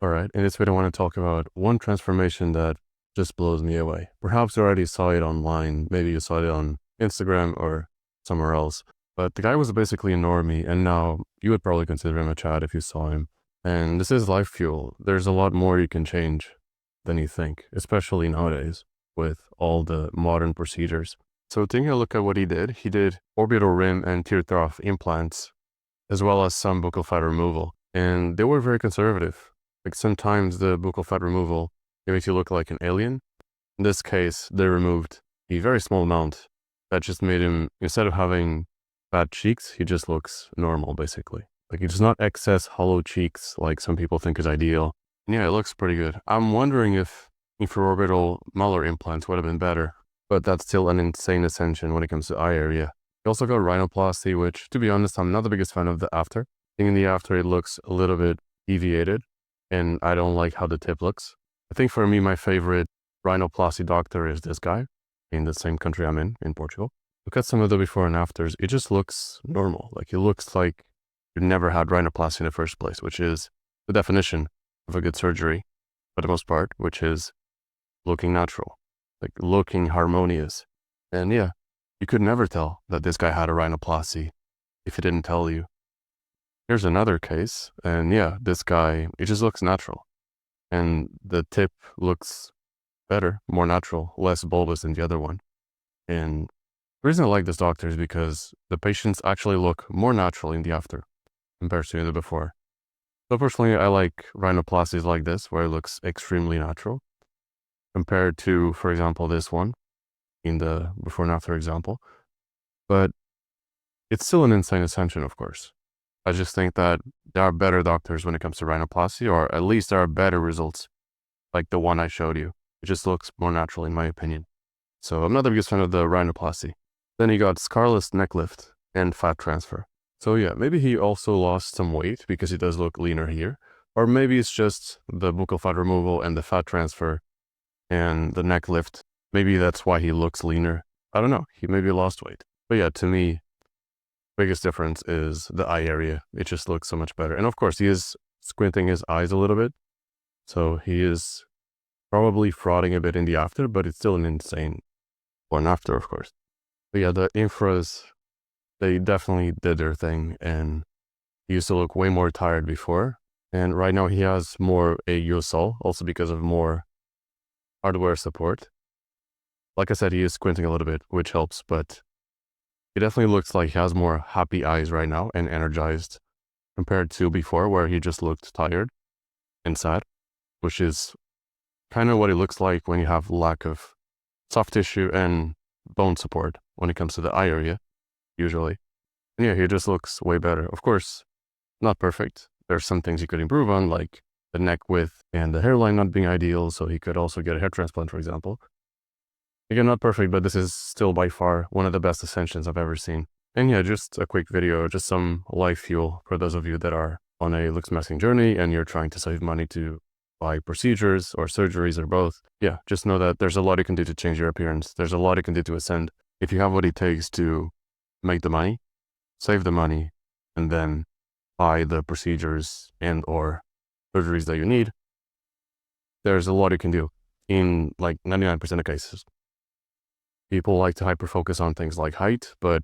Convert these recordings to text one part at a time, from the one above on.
Alright, in this video I want to talk about one transformation that just blows me away. Perhaps you already saw it online, maybe you saw it on Instagram or somewhere else, but the guy was basically a normie, and now you would probably consider him a Chad if you saw him. And this is life fuel. There's a lot more you can change than you think, especially nowadays with all the modern procedures. So taking a look at what he did orbital rim and tear trough implants, as well as some buccal fat removal, and they were very conservative. Like sometimes the buccal fat removal, it makes you look like an alien. In this case, they removed a very small amount that just made him, instead of having fat cheeks, he just looks normal, basically. Like it's not excess hollow cheeks like some people think is ideal. And yeah, it looks pretty good. I'm wondering if infraorbital molar implants would have been better, but that's still an insane ascension when it comes to eye area. He also got rhinoplasty, which, to be honest, I'm not the biggest fan of the after. I think in the after it looks a little bit deviated, and I don't like how the tip looks. I think for me, my favorite rhinoplasty doctor is this guy in the same country I'm in Portugal. Look at some of the before and afters. It just looks normal. Like it looks like you never had rhinoplasty in the first place, which is the definition of a good surgery for the most part, which is looking natural, like looking harmonious. And yeah, you could never tell that this guy had a rhinoplasty if he didn't tell you. Here's another case, and yeah, this guy, it just looks natural. And the tip looks better, more natural, less bulbous than the other one. And the reason I like this doctor is because the patients actually look more natural in the after compared to in the before. So personally, I like rhinoplasties like this, where it looks extremely natural, compared to, for example, this one in the before and after example. But it's still an insane ascension, of course. I just think that there are better doctors when it comes to rhinoplasty, or at least there are better results, like the one I showed you. It just looks more natural in my opinion. So I'm not the biggest fan of the rhinoplasty. Then he got scarless neck lift and fat transfer. So yeah, maybe he also lost some weight because he does look leaner here. Or maybe it's just the buccal fat removal and the fat transfer and the neck lift. Maybe that's why he looks leaner. I don't know. He maybe lost weight. But yeah, to me, biggest difference is the eye area. It just looks so much better. And of course, he is squinting his eyes a little bit. So he is probably frauding a bit in the after, but it's still an insane one after, of course. But yeah, the infras, they definitely did their thing, and he used to look way more tired before. And right now he has more a USL, also because of more hardware support. Like I said, he is squinting a little bit, which helps, but it definitely looks like he has more happy eyes right now and energized compared to before, where he just looked tired and sad, which is kind of what it looks like when you have lack of soft tissue and bone support when it comes to the eye area, usually. And yeah, he just looks way better. Of course, not perfect. There's some things he could improve on, like the neck width and the hairline not being ideal, so he could also get a hair transplant, for example. Again, not perfect, but this is still by far one of the best ascensions I've ever seen. And yeah, just a quick video, just some life fuel for those of you that are on a looks masking journey and you're trying to save money to buy procedures or surgeries or both. Yeah, just know that there's a lot you can do to change your appearance. There's a lot you can do to ascend. If you have what it takes to make the money, save the money, and then buy the procedures and or surgeries that you need, there's a lot you can do in like 99% of cases. People like to hyper-focus on things like height, but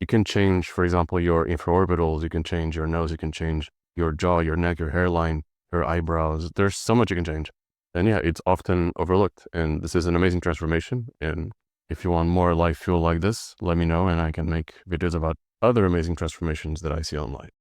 you can change, for example, your infraorbitals, you can change your nose, you can change your jaw, your neck, your hairline, your eyebrows. There's so much you can change. And yeah, it's often overlooked. And this is an amazing transformation. And if you want more life fuel like this, let me know and I can make videos about other amazing transformations that I see online.